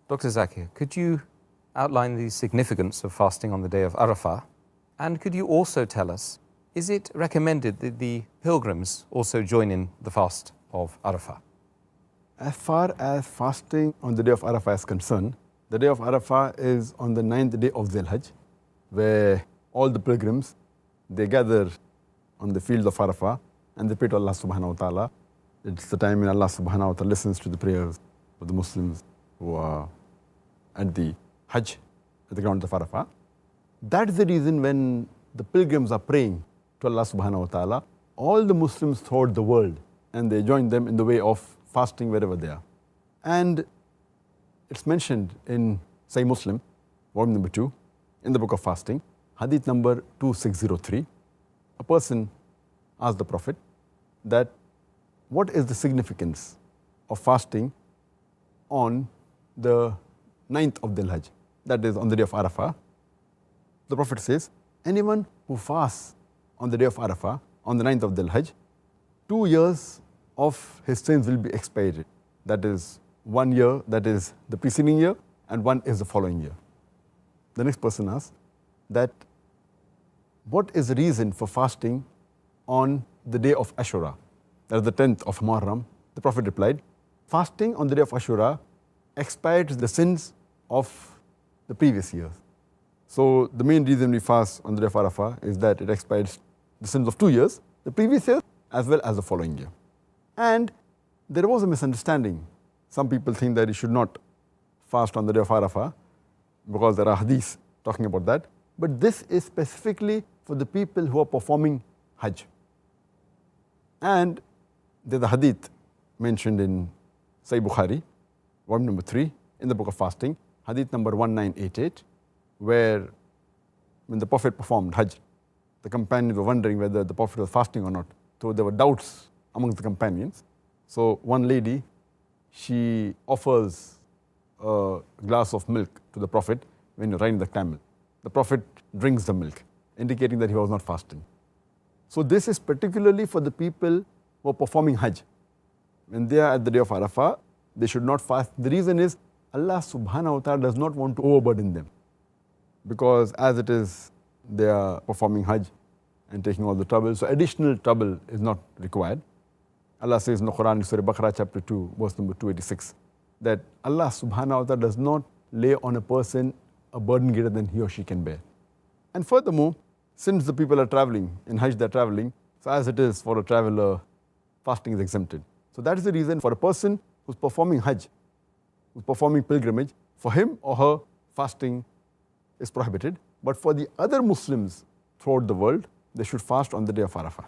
Dr. Zakir, could you outline the significance of fasting on the day of Arafah? And could you also tell us, is it recommended that the pilgrims also join in the fast of Arafah? As far as fasting on the day of Arafah is concerned, the day of Arafah is on the 9th day of Dhul Hijjah, where all the pilgrims, they gather on the field of Arafah and they pray to Allah subhanahu wa ta'ala. It's the time when Allah subhanahu wa ta'ala listens to the prayers of the Muslims who are at the Hajj, at the ground of Arafah. That's the reason when the pilgrims are praying to Allah subhanahu wa ta'ala, all the Muslims throughout the world, and they join them in the way of fasting wherever they are. And it's mentioned in Sahih Muslim, volume number 2, in the book of fasting, hadith number 2603. A person asked the Prophet that what is the significance of fasting on the 9th of Dhul Hijjah, that is on the day of Arafah. The Prophet says, anyone who fasts on the day of Arafah, on the 9th of Dhul Hijjah, 2 years of his sins will be expiated. That is 1 year, that is the preceding year, and 1 is the following year. The next person asks that what is the reason for fasting on the day of Ashura, that is the 10th of Muharram? The Prophet replied, fasting on the day of Ashura expires the sins of the previous years. So the main reason we fast on the day of Arafah is that it expires the sins of 2 years, the previous year as well as the following year. And there was a misunderstanding. Some people think that you should not fast on the day of Arafah because there are hadiths talking about that. But this is specifically for the people who are performing Hajj. And there's a hadith mentioned in Sahih Bukhari, volume number 3, in the book of fasting, hadith number 1988, where when the Prophet performed Hajj, the companions were wondering whether the Prophet was fasting or not. So there were doubts amongst the companions. So one lady, she offers a glass of milk to the Prophet when you're riding the camel. The Prophet drinks the milk, indicating that he was not fasting. So this is particularly for the people who are performing Hajj. When they are at the day of Arafah, they should not fast. The reason is Allah subhanahu wa ta'ala does not want to overburden them. Because as it is, they are performing Hajj and taking all the trouble, so additional trouble is not required. Allah says in the Quran, in Surah Baqarah chapter 2, verse number 286, that Allah subhanahu wa ta'ala does not lay on a person a burden greater than he or she can bear. And furthermore, since the people are traveling, in Hajj they're traveling, so as it is for a traveler, fasting is exempted. So that is the reason for a person who's performing Hajj, who's performing pilgrimage, for him or her, fasting is prohibited. But for the other Muslims throughout the world, they should fast on the day of Arafah.